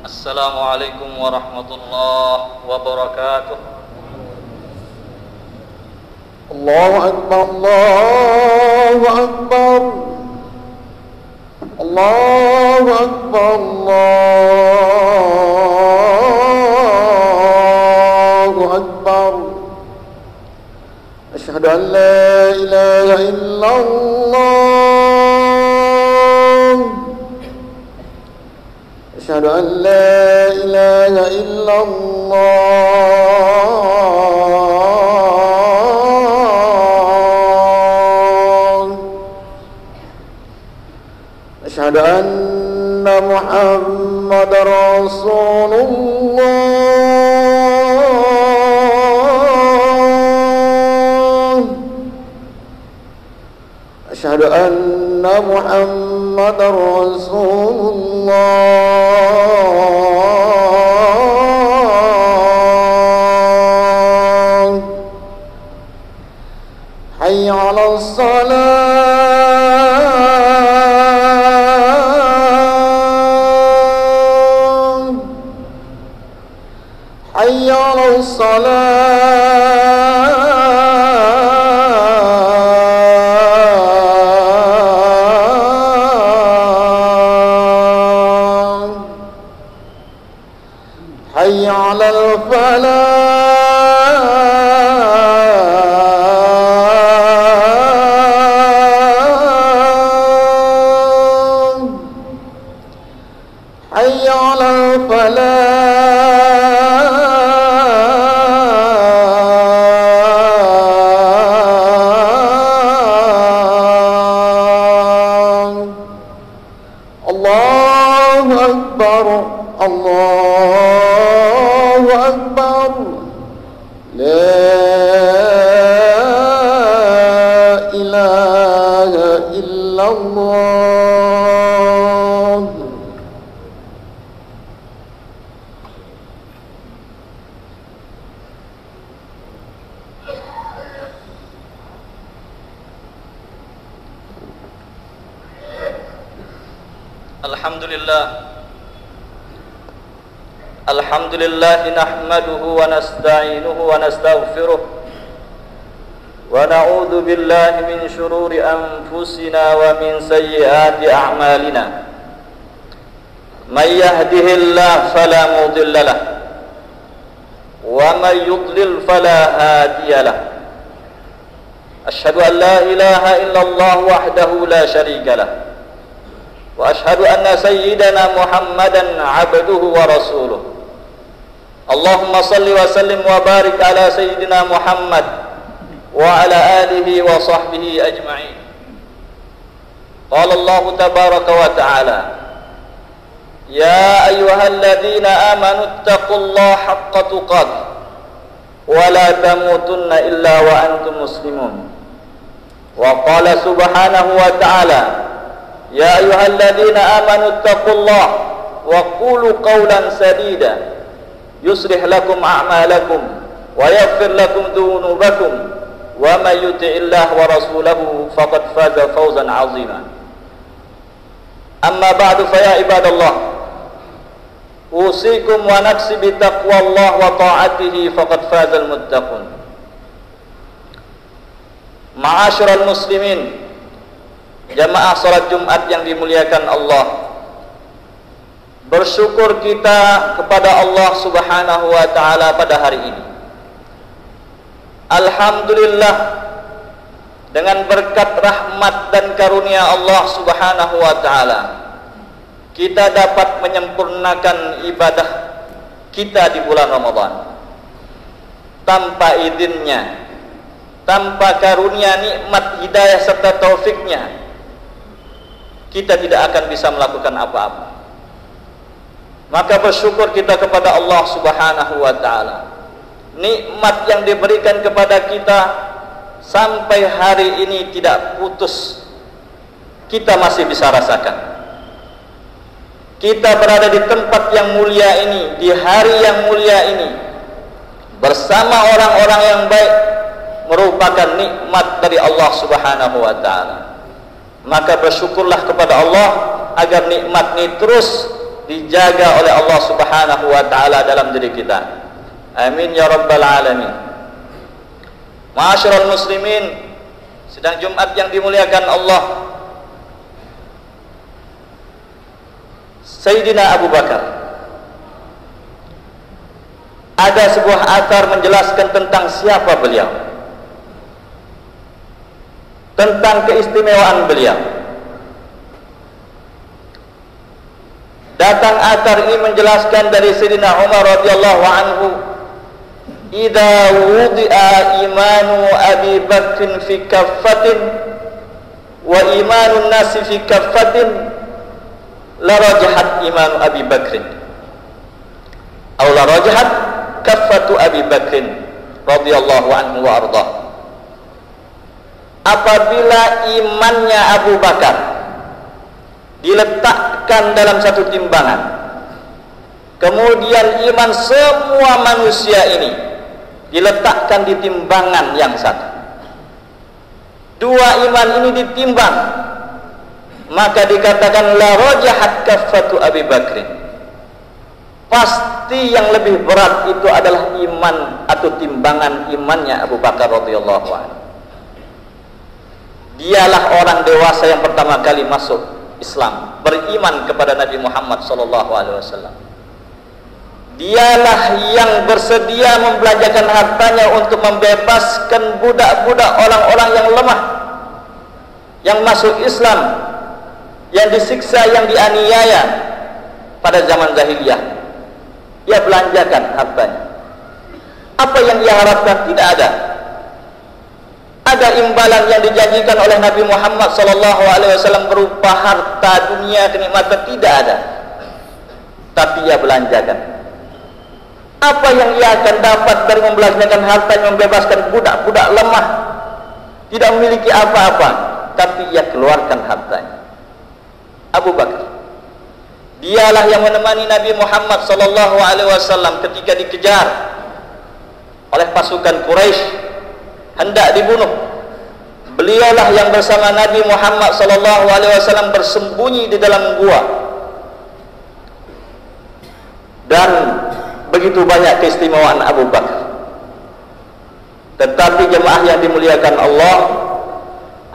Assalamualaikum warahmatullahi wabarakatuh. Allahu Akbar, Allahu Akbar, Allahu Akbar, Allahu Akbar. Asyhadu an la ilaha illallah, asyhadu an la ilaha illallah, asyhadu anna Muhammadar Rasulullah, asyhadu anna Muhammadar Rasulullah. Hayya 'alas salah, hayya 'alas salah, hayya 'alal falah, hayya 'alal falah. Allahu Akbar, Allahu Akbar, la ilaha illallah. Alhamdulillah nahmaduhu wa nasta'inuhu wa nastaghfiruh wa na'udzu billahi min shururi anfusina wa min sayyiati a'malina. May yahdihillahu fala mudilla lahu wa may yudlil fala hadiya lahu. Asyhadu an la ilaha illallah wahdahu la syarika lahu wa asyhadu anna sayyidana Muhammadan 'abduhu wa rasuluh. Allahumma salli wa sallim wa barik ala sayyidina Muhammad wa ala alihi wa sahbihi ajma'in. Qala Allah tabaraka wa ta'ala, ya ayyuhalladzina amanu ittaqullaha haqqa tuqatih wa la tamutunna illa wa antum muslimun. Wa qala subhanahu wa ta'ala, ya ayyuhalladzina amanu ittaqullaha wa qulu qawlan sadida yuslih lakum a'malakum wa yaghfir lakum dhunubakum wa may yuti'illah wa rasulahu faqad faza fawzan 'azima. Amma ba'du, fa ya ibadallah, usikum wa nafsi bi taqwallah wa ta'atihi faqad fazal muttaqun. Ma'asyiral muslimin, jamaah salat Jumat yang dimuliakan Allah, bersyukur kita kepada Allah Subhanahu wa ta'ala pada hari ini. Alhamdulillah, dengan berkat rahmat dan karunia Allah Subhanahu wa ta'ala, kita dapat menyempurnakan ibadah kita di bulan Ramadan. Tanpa izinnya, tanpa karunia, nikmat, hidayah serta taufiknya, kita tidak akan bisa melakukan apa-apa. Maka bersyukur kita kepada Allah Subhanahu wa ta'ala. Nikmat yang diberikan kepada kita sampai hari ini tidak putus, kita masih bisa rasakan. Kita berada di tempat yang mulia ini, di hari yang mulia ini, bersama orang-orang yang baik, merupakan nikmat dari Allah Subhanahu wa ta'ala. Maka bersyukurlah kepada Allah agar nikmat ini terus dijaga oleh Allah Subhanahu wa taala dalam diri kita. Amin ya rabbal alamin. Ma'asyiral muslimin, sidang Jumat yang dimuliakan Allah, Sayyidina Abu Bakar, ada sebuah athar menjelaskan tentang siapa beliau, tentang keistimewaan beliau. Datang athar ini menjelaskan dari Sayyidina Umar radhiyallahu anhu, "Idza wudi'a imanu Abi Bakrin fi kaffatin wa imanun nasi fi kaffatin la rajahat imanu Abi Bakrin aw la rajahat kaffatu Abi Bakrin radhiyallahu anhu wa arda." Apabila imannya Abu Bakar diletakkan dalam satu timbangan, kemudian iman semua manusia ini diletakkan di timbangan yang satu, dua iman ini ditimbang, maka dikatakan la rajahat kaffatu Abi Bakrin, pasti yang lebih berat itu adalah iman atau timbangan imannya Abu Bakar radhiyallahu anhu. Dialah orang dewasa yang pertama kali masuk Islam, beriman kepada Nabi Muhammad SAW. Dialah yang bersedia membelanjakan hartanya untuk membebaskan budak-budak orang-orang yang lemah, yang masuk Islam, yang disiksa, yang dianiaya pada zaman jahiliyah. Ia belanjakan hartanya. Apa yang ia harapkan? Tidak ada. Ada imbalan yang dijanjikan oleh Nabi Muhammad SAW berupa harta dunia, kenikmatan, tidak ada. Tapi ia belanjakan. Apa yang ia akan dapat dari membelanjakan harta yang membebaskan budak-budak lemah, tidak memiliki apa-apa, tapi ia keluarkan hartanya. Abu Bakar, dialah yang menemani Nabi Muhammad SAW ketika dikejar oleh pasukan Quraisy hendak dibunuh. Beliaulah yang bersama Nabi Muhammad SAW bersembunyi di dalam gua, dan begitu banyak keistimewaan Abu Bakar. Tetapi jemaah yang dimuliakan Allah,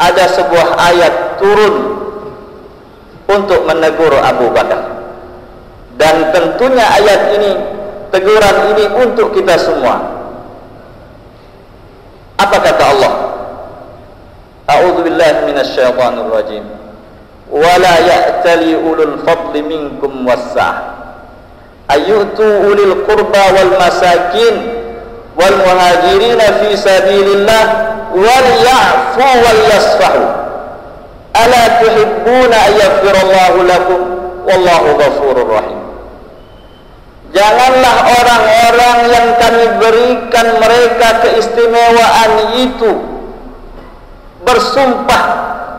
ada sebuah ayat turun untuk menegur Abu Bakar, dan tentunya ayat ini, teguran ini untuk kita semua. Apa kata Allah? A'udzubillahi minasyaitonir rajim. Wala ya'tali ulul fadli minkum wassa'ah ayyutu ulil qurba wal masakin wal muhajirin fi sabilillah wal ya'fu wal yasfahu ala tuhibbuna ayyafirallahu lakum wallahu ghafurur rahim. Janganlah orang-orang yang kami berikan mereka keistimewaan itu bersumpah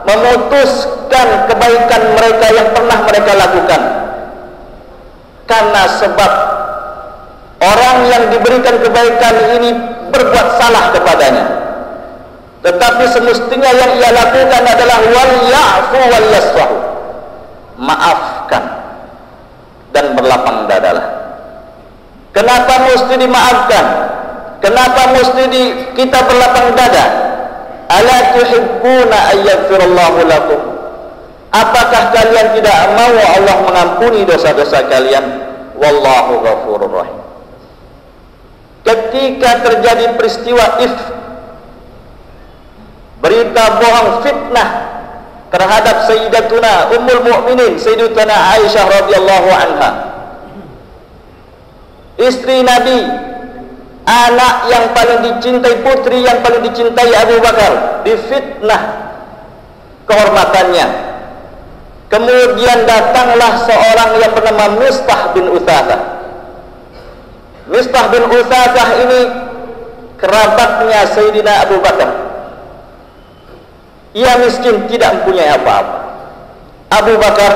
memutuskan kebaikan mereka yang pernah mereka lakukan, karena sebab orang yang diberikan kebaikan ini berbuat salah kepadanya. Tetapi semestinya yang ia lakukan adalah wal ya'fu wal yasfahu, maafkan dan berlapang dadalah. Kenapa mesti dimaafkan? Kenapa mesti kita berlapang dada? Ala tuhibbuna ayyafirallahu lakum. Apakah kalian tidak mau Allah mengampuni dosa-dosa kalian? Wallahu ghafurur rahim. Ketika terjadi peristiwa berita bohong, fitnah terhadap Sayyidatuna Ummul Mukminin Sayyidatuna Aisyah radhiyallahu anha, istri Nabi, anak yang paling dicintai, putri yang paling dicintai Abu Bakar, difitnah kehormatannya. Kemudian datanglah seorang yang bernama Mistah bin Utsatsah. Mistah bin Utsatsah ini kerabatnya Sayyidina Abu Bakar. Ia miskin, tidak mempunyai apa-apa. Abu Bakar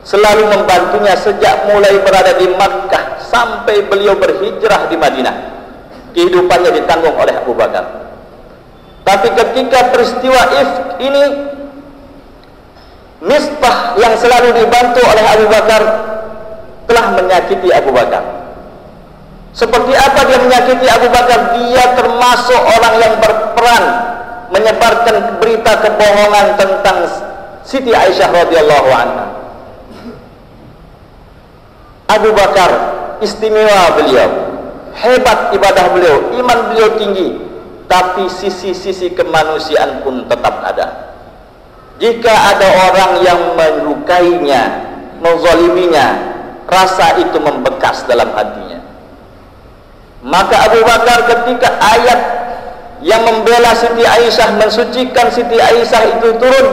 selalu membantunya sejak mulai berada di Makkah sampai beliau berhijrah di Madinah. Kehidupannya ditanggung oleh Abu Bakar. Tapi ketika peristiwa ifk ini Mistah yang selalu dibantu oleh Abu Bakar telah menyakiti Abu Bakar. Seperti apa dia menyakiti Abu Bakar? Dia termasuk orang yang berperan menyebarkan berita kebohongan tentang Siti Aisyah radhiyallahu anha. Abu Bakar istimewa beliau, hebat ibadah beliau, iman beliau tinggi, tapi sisi-sisi kemanusiaan pun tetap ada. Jika ada orang yang melukainya, menzaliminya, rasa itu membekas dalam hatinya. Maka Abu Bakar ketika ayat yang membela Siti Aisyah, mensucikan Siti Aisyah itu turun,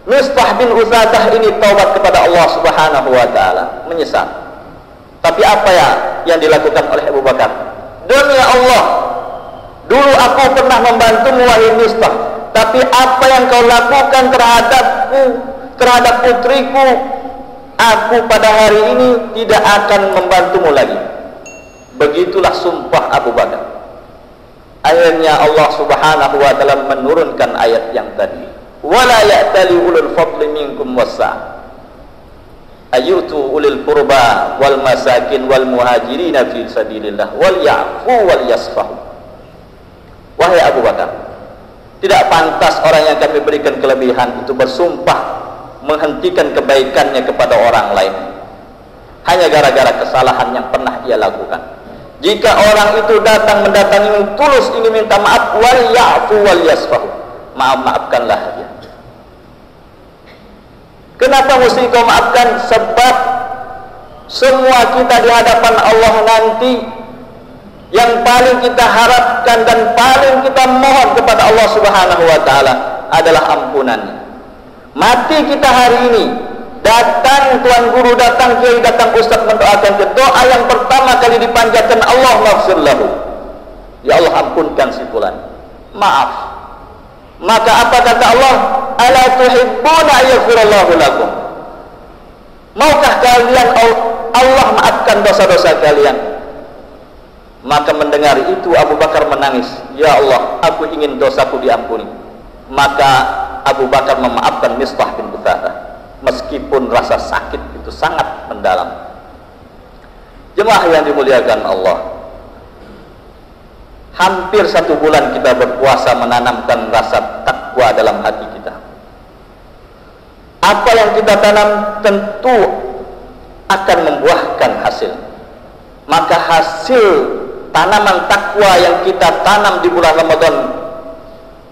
Mistah bin Utsadah ini taubat kepada Allah Subhanahu wa taala, menyesal. Tapi apa ya yang dilakukan oleh Abu Bakar? Demi Allah, dulu aku pernah membantumu wahai Mistah, tapi apa yang kau lakukan terhadapku, terhadap putriku, aku pada hari ini tidak akan membantumu lagi. Begitulah sumpah Abu Bakar. Akhirnya Allah Subhanahu wa taala menurunkan ayat yang tadi, wala ya'tali ulul fadli minkum wasa' ayyutu ulil qurba wal masakin wal muhajirin fi sabilillah wal ya'fu wal yasfahu. Wahai Abu Bakar, tidak pantas orang yang kami berikan kelebihan itu bersumpah menghentikan kebaikannya kepada orang lain hanya gara-gara kesalahan yang pernah ia lakukan. Jika orang itu datang mendatangi tulus ingin minta maaf, wal ya'fu wal yasfahu, maafkanlah dia. Kenapa mesti kau maafkan? Sebab semua kita di hadapan Allah nanti yang paling kita harapkan dan paling kita mohon kepada Allah Subhanahu wa taala adalah ampunannya. Mati kita hari ini, datang tuan guru, datang kiai, datang ustaz mendoakan, doa yang pertama kali dipanjatkan, Allah maghfir lahu, ya Allah ampunkan si fulan, maaf. Maka apa kata Allah? Ala tuhibbuna yaghfirallahu lakum. Maukah kalian Allah maafkan dosa-dosa kalian? Maka mendengar itu Abu Bakar menangis, ya Allah, aku ingin dosaku diampuni. Maka Abu Bakar memaafkan Mistah bin Utsadah, meskipun rasa sakit itu sangat mendalam. Jemaah yang dimuliakan Allah, hampir 1 bulan kita berpuasa menanamkan rasa takwa dalam hati kita. Apa yang kita tanam tentu akan membuahkan hasil. Maka hasil tanaman takwa yang kita tanam di bulan Ramadan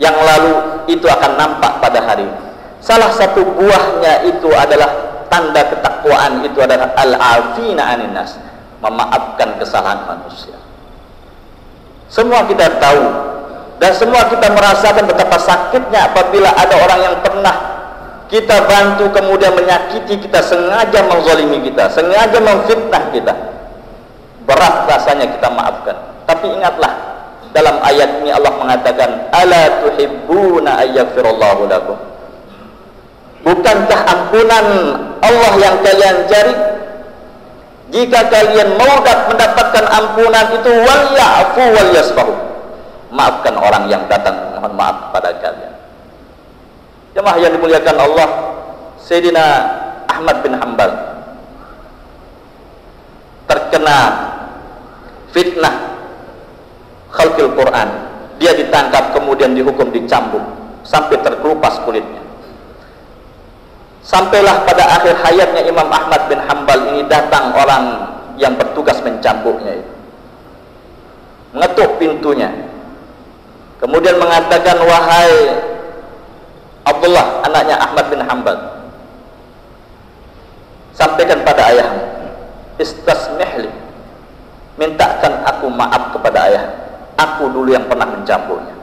yang lalu itu akan nampak pada hari ini. Salah satu buahnya itu adalah tanda ketakwaan, itu adalah al-afina anin nas, memaafkan kesalahan manusia. Semua kita tahu dan semua kita merasakan betapa sakitnya apabila ada orang yang pernah kita bantu kemudian menyakiti kita, sengaja menzalimi kita, sengaja memfitnah kita. Berat rasanya kita maafkan. Tapi ingatlah, dalam ayat ini Allah mengatakan, ala tuhibbuna ayyaghfirallahu lakum. Bukankah ampunan Allah yang kalian cari? Jika kalian mau mendapatkan ampunan itu, wal ya'fu wal yasfahu, maafkan orang yang datang mohon maaf kepada kalian. Jemaah yang dimuliakan Allah, Sayyidina Ahmad bin Hanbal terkena fitnah khalqil Quran. Dia ditangkap kemudian dihukum dicambuk sampai terkelupas kulitnya. Sampailah pada akhir hayatnya Imam Ahmad bin Hanbal ini datang orang yang bertugas mencambuknya itu, mengetuk pintunya, kemudian mengatakan, wahai Abdullah, anaknya Ahmad bin Hanbal, sampaikan pada ayahmu, istasmihli, mintakan aku maaf kepada ayah, aku dulu yang pernah mencambuknya.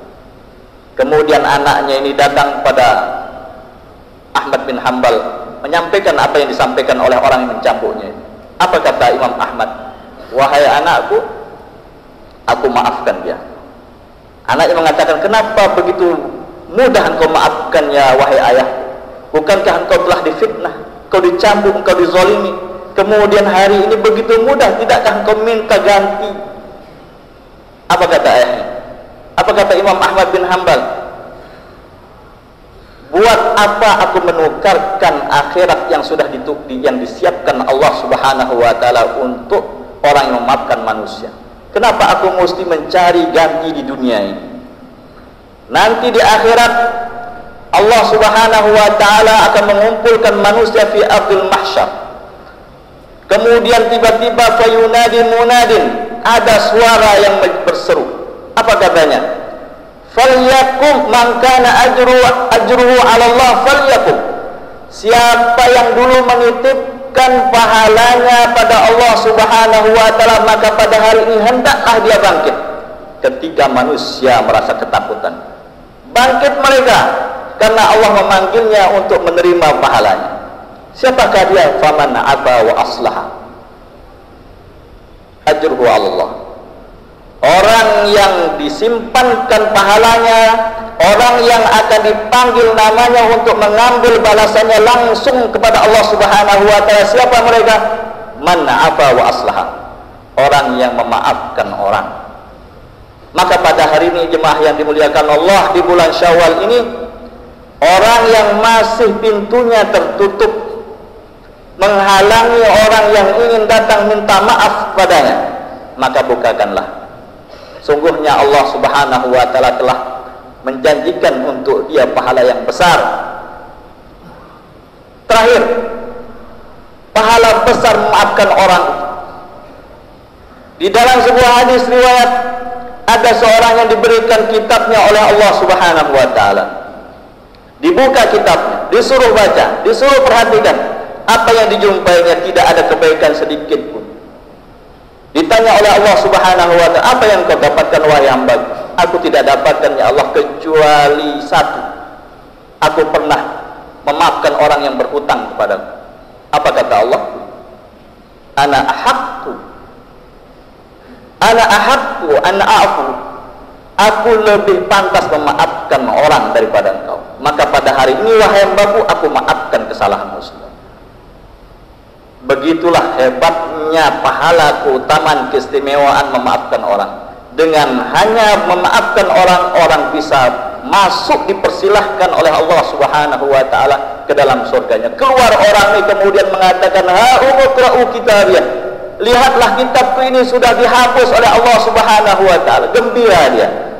Kemudian anaknya ini datang pada Ahmad bin Hanbal menyampaikan apa yang disampaikan oleh orang yang mencambuknya. Apa kata Imam Ahmad? Wahai anakku, aku maafkan dia. Anaknya mengatakan, kenapa begitu mudah engkau maafkan ya wahai ayah? Bukankah engkau telah difitnah, engkau dicambuk, engkau dizalimi, kemudian hari ini begitu mudah, tidakkah engkau minta ganti? Apa kata ayahnya? Apa kata Imam Ahmad bin Hanbal? Buat apa aku menukarkan akhirat yang sudah yang disiapkan Allah Subhanahu wa taala untuk orang yang memaafkan manusia? Kenapa aku mesti mencari ganti di dunia ini? Nanti di akhirat Allah Subhanahu wa taala akan mengumpulkan manusia fi ardil mahsyar. Kemudian tiba-tiba fayunadi munadin, ada suara yang berseru. Apa katanya? Falyakum man kana ajruhu 'ala Allah falyakum. Siapa yang dulu menitipkan pahalanya pada Allah Subhanahu wa taala, maka pada hari ini hendaklah dia bangkit. Ketika manusia merasa ketakutan, bangkit mereka karena Allah memanggilnya untuk menerima pahalanya. Siapakah dia? Faman aba wa aslaha ajruhu 'ala Allah. Orang yang disimpankan pahalanya, orang yang akan dipanggil namanya untuk mengambil balasannya langsung kepada Allah Subhanahu wa taala. Siapa mereka? Man afa wa aslaha, orang yang memaafkan orang. Maka pada hari ini jemaah yang dimuliakan Allah, di bulan Syawal ini, orang yang masih pintunya tertutup menghalangi orang yang ingin datang minta maaf padanya, maka bukakanlah. Sungguhnya Allah Subhanahu wa taala telah menjanjikan untuk dia pahala yang besar. Terakhir, pahala besar memaafkan orang. Di dalam sebuah hadis riwayat, ada seorang yang diberikan kitabnya oleh Allah Subhanahu wa taala. Dibuka kitabnya, disuruh baca, disuruh perhatikan. Apa yang dijumpainya tidak ada kebaikan sedikit pun. Ditanya oleh Allah Subhanahu wa taala, apa yang kau dapatkan wahai hamba? Aku tidak dapatkan ya Allah kecuali satu. Aku pernah memaafkan orang yang berhutang kepadaku. Apa kata Allah? Ana ahaqqu ana a'fu. Aku lebih pantas memaafkan orang daripada engkau. Maka pada hari ini wahai hambaku, aku maafkan kesalahanmu semua. Begitulah hebatnya pahala, keutamaan, keistimewaan memaafkan orang. Dengan hanya memaafkan orang, orang bisa masuk, dipersilahkan oleh Allah Subhanahu wa taala ke dalam surganya. Keluar orang ini kemudian mengatakan, ha umqra'u kitabiyah, lihatlah kitabku ini sudah dihapus oleh Allah Subhanahu wa taala. Gembira dia.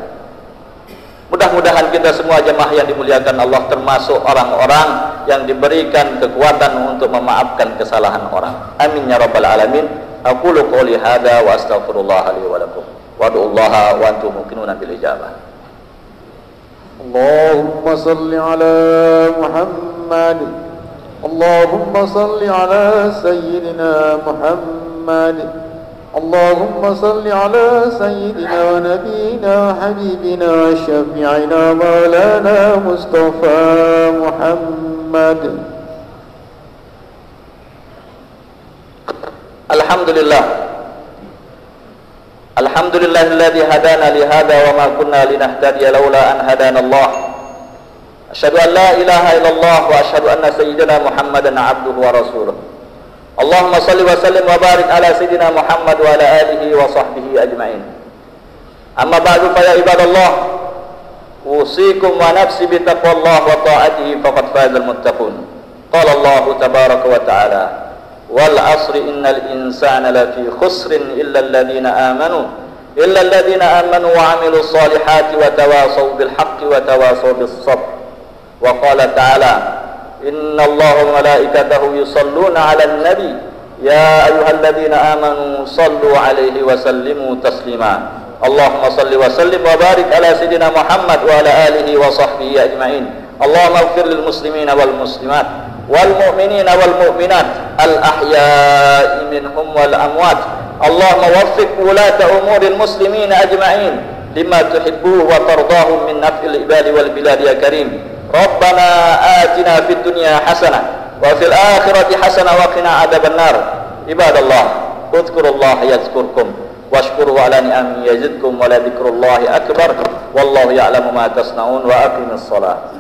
Mudah-mudahan kita semua jemaah yang dimuliakan Allah termasuk orang-orang yang diberikan kekuatan untuk memaafkan kesalahan orang. Amin ya rabbal alamin. Aqulu qouli hadza wa astaghfirullah li wa lakum. Wad'ullaha wa antum muqinuna bil ijabah. Allahumma salli ala Muhammad. Allahumma salli ala sayyidina Muhammad. اللهم صل على سيدنا ونبينا وحبيبنا وشفيعنا مولانا مصطفى محمد. Alhamdulillahilladzi hadana li hadza wa ma kunna linahtadiya laula an hadana Allah. Asyhadu an la ilaha illallah wa asyhadu anna sayyidina Muhammadan abduhu wa rasuluh. Allahumma salli wa sallim wa barik ala sayyidina Muhammad wa ala alihi wa sahbihi ajma'in. Amma ba'du fa ya ibadallah, usikum wa nafsi bi taqwallah wa ta'atihi faqad fazal muttaqun. Qala Allah tabaraka wa ta'ala, wal 'asri innal insana lafi khusrin illa alladhina amanu wa 'amilus salihati wa tawasaw bil haqqi wa tawasaw bis sabr. Wa qala ta'ala, inna Allaha wa malaikatahu yusalluna 'alan nabi ya ayyuhalladzina amanu sallu 'alaihi wa sallimu taslima. Allahumma salli wa sallim wa barik ala sayyidina Muhammad wa ala alihi wa sahbihi ajma'in. Allahumma ighfir lil muslimina wal muslimat wal mu'minina wal mu'minat al ahya'i minhum wal amwat. Allahumma waffiq wulata umuril muslimina ajma'in lima tuhibbuhu wa tardahu min naf'il ibadi wal bilad ya karim. Rabbana atina fid dunya hasanah wa fil akhirati hasanah wa qina adzabannar. Ibadallah, udhkurullaha yazkurkum washkuruhu ala ni'amihi yazidkum wa la dzikrullahi akbar. Wallahu ya'lamu ma tasna'un wa aqimis shalah.